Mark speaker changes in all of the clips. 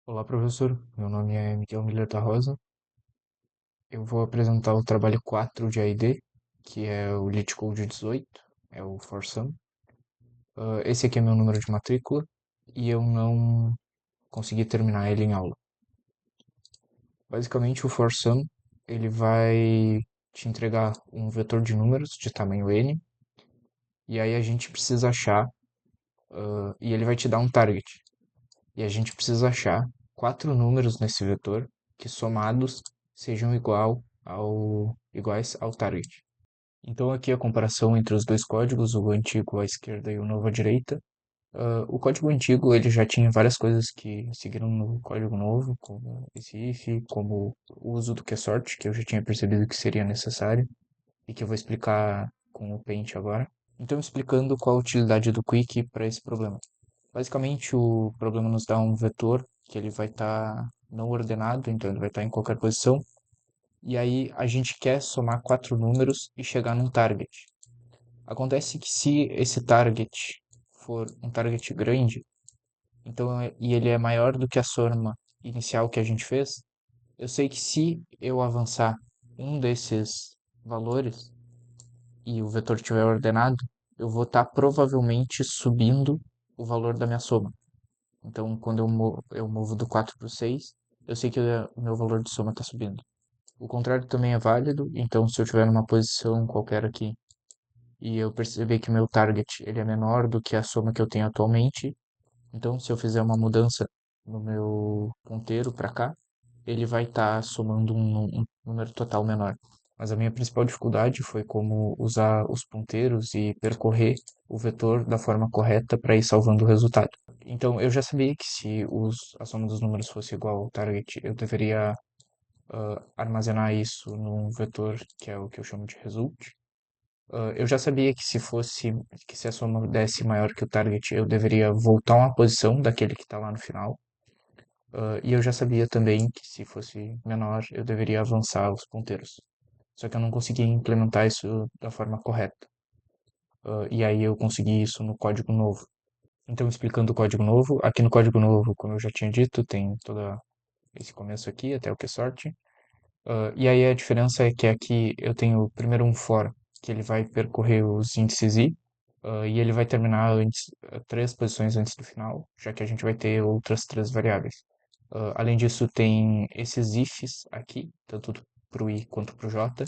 Speaker 1: Olá, professor. Meu nome é Miguel Miller da Rosa. Eu vou apresentar o trabalho 4 de AID, que é o LeetCode 18, é o ForSum. Esse aqui é meu número de matrícula e eu não consegui terminar ele em aula. Basicamente, o ForSum ele vai te entregar um vetor de números de tamanho n, e aí a gente precisa achar, e ele vai te dar um target. E a gente precisa achar quatro números nesse vetor que somados sejam iguais ao target. Então aqui a comparação entre os dois códigos, o antigo à esquerda e o novo à direita. O código antigo ele já tinha várias coisas que seguiram no código novo, como esse if, como o uso do QSort, que eu já tinha percebido que seria necessário e que eu vou explicar com o Paint agora. Então explicando qual a utilidade do Quick para esse problema. Basicamente, o problema nos dá um vetor que ele vai estar não ordenado, então ele vai estar em qualquer posição. E aí a gente quer somar quatro números e chegar num target. Acontece que se esse target for um target grande, e ele é maior do que a soma inicial que a gente fez, eu sei que se eu avançar um desses valores e o vetor estiver ordenado, eu vou estar provavelmente subindo o valor da minha soma. Então, quando eu movo do 4 para o 6, eu sei que o meu valor de soma está subindo. O contrário também é válido, então se eu estiver numa posição qualquer aqui e eu perceber que meu target ele é menor do que a soma que eu tenho atualmente, então se eu fizer uma mudança no meu ponteiro para cá, ele vai estar somando um número total menor. Mas a minha principal dificuldade foi como usar os ponteiros e percorrer o vetor da forma correta para ir salvando o resultado. Então eu já sabia que se a soma dos números fosse igual ao target, eu deveria armazenar isso num vetor que é o que eu chamo de result. Eu já sabia que se a soma desse maior que o target, eu deveria voltar uma posição daquele que está lá no final. E eu já sabia também que se fosse menor, eu deveria avançar os ponteiros. Só que eu não conseguia implementar isso da forma correta. E aí eu consegui isso no código novo. Então, explicando o código novo, aqui no código novo, como eu já tinha dito, tem todo esse começo aqui, até o que sorte. E aí a diferença é que aqui eu tenho primeiro um for, que ele vai percorrer os índices i, e ele vai terminar três posições antes do final, já que a gente vai ter outras três variáveis. Além disso, tem esses ifs aqui, tanto para o i quanto para o j,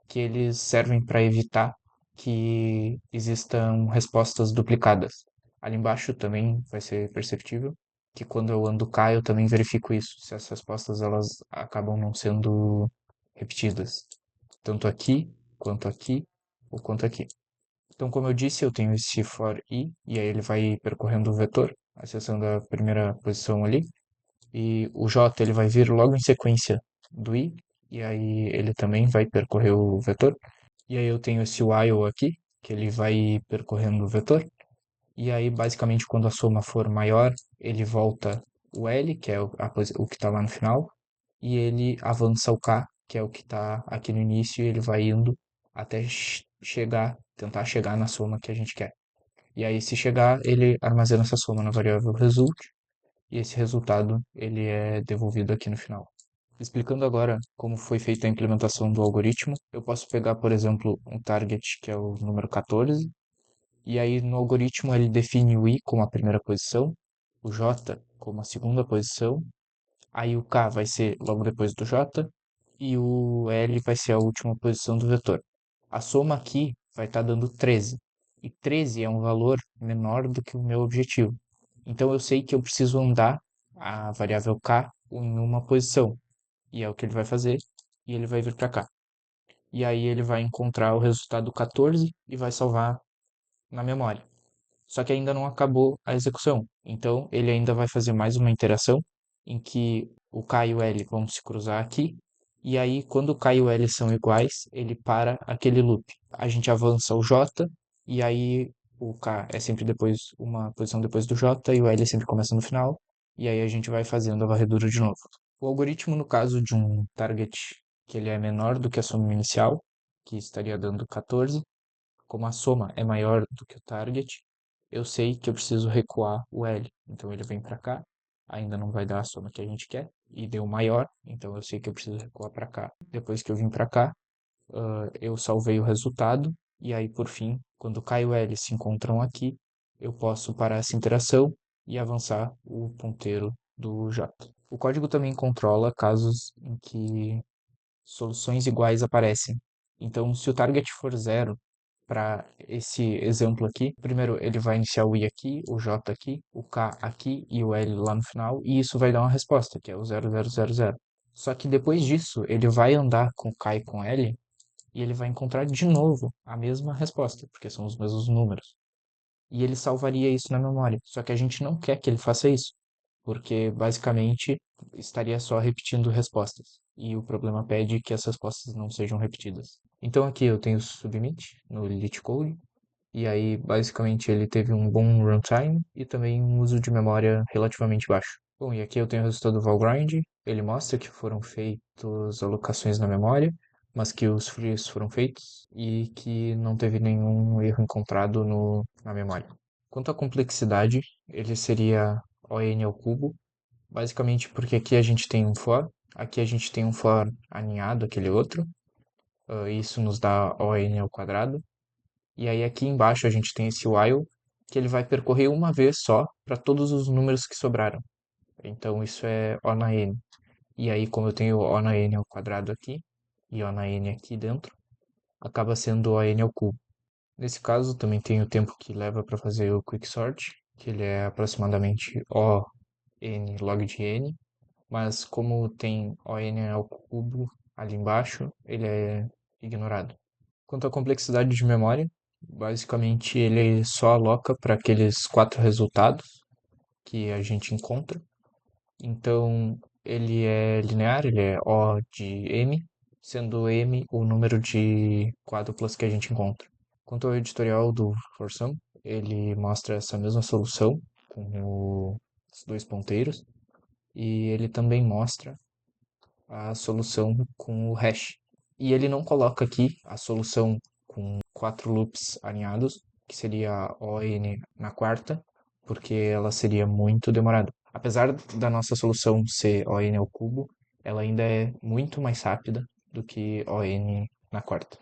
Speaker 1: que eles servem para evitar que existam respostas duplicadas. Ali embaixo também vai ser perceptível que quando eu ando cá, eu também verifico isso, se as respostas elas acabam não sendo repetidas, tanto aqui ou quanto aqui. Então, como eu disse, eu tenho esse for i, e aí ele vai percorrendo o vetor, acessando a primeira posição ali, e o j ele vai vir logo em sequência do i, e aí ele também vai percorrer o vetor. E aí eu tenho esse while aqui, que ele vai percorrendo o vetor. E aí, basicamente, quando a soma for maior, ele volta o L, que é o que está lá no final, e ele avança o K, que é o que está aqui no início, e ele vai indo até tentar chegar na soma que a gente quer. E aí, se chegar, ele armazena essa soma na variável result, e esse resultado ele é devolvido aqui no final. Explicando agora como foi feita a implementação do algoritmo, eu posso pegar, por exemplo, um target que é o número 14, e aí no algoritmo ele define o i como a primeira posição, o j como a segunda posição, aí o k vai ser logo depois do j e o l vai ser a última posição do vetor. A soma aqui vai estar dando 13, e 13 é um valor menor do que o meu objetivo. Então eu sei que eu preciso andar a variável k em uma posição, e é o que ele vai fazer, e ele vai vir para cá. E aí ele vai encontrar o resultado 14 e vai salvar na memória. Só que ainda não acabou a execução. Então ele ainda vai fazer mais uma interação em que o K e o L vão se cruzar aqui. E aí, quando o K e o L são iguais, ele para aquele loop. A gente avança o J, e aí o K é sempre depois, uma posição depois do J, e o L sempre começa no final. E aí a gente vai fazendo a varredura de novo. O algoritmo, no caso de um target que ele é menor do que a soma inicial, que estaria dando 14, como a soma é maior do que o target, eu sei que eu preciso recuar o L. Então ele vem para cá, ainda não vai dar a soma que a gente quer, e deu maior, então eu sei que eu preciso recuar para cá. Depois que eu vim para cá, eu salvei o resultado, e aí por fim, quando K e o L se encontram aqui, eu posso parar essa interação e avançar o ponteiro do J. O código também controla casos em que soluções iguais aparecem. Então, se o target for zero, para esse exemplo aqui, primeiro ele vai iniciar o I aqui, o J aqui, o K aqui e o L lá no final, e isso vai dar uma resposta, que é o 0000. Só que depois disso, ele vai andar com K e com L e ele vai encontrar de novo a mesma resposta, porque são os mesmos números. E ele salvaria isso na memória. Só que a gente não quer que ele faça isso, porque basicamente estaria só repetindo respostas. E o problema pede que as respostas não sejam repetidas. Então aqui eu tenho o submit no LeetCode, e aí basicamente ele teve um bom runtime e também um uso de memória relativamente baixo. Bom, e aqui eu tenho o resultado do Valgrind, ele mostra que foram feitas alocações na memória, mas que os frees foram feitos e que não teve nenhum erro encontrado na memória. Quanto à complexidade, ele seria O(n) ao cubo, basicamente porque aqui a gente tem um for, aqui a gente tem um for aninhado, aquele outro, isso nos dá O(n) ao quadrado, e aí aqui embaixo a gente tem esse while, que ele vai percorrer uma vez só para todos os números que sobraram. Então isso é O na n. E aí como eu tenho O na n ao quadrado aqui, e O na n aqui dentro, acaba sendo O(n) ao cubo. Nesse caso, também tem o tempo que leva para fazer o quicksort, que ele é aproximadamente O n log de n, mas como tem O n ao cubo ali embaixo, ele é ignorado. Quanto à complexidade de memória, basicamente ele só aloca para aqueles quatro resultados que a gente encontra. Então ele é linear, ele é O de m, sendo m o número de quádruplas que a gente encontra. Quanto ao editorial do Forsum, ele mostra essa mesma solução com os dois ponteiros e ele também mostra a solução com o hash. E ele não coloca aqui a solução com quatro loops alinhados, que seria O n na quarta, porque ela seria muito demorada. Apesar da nossa solução ser O n ao cubo, ela ainda é muito mais rápida do que O n na quarta.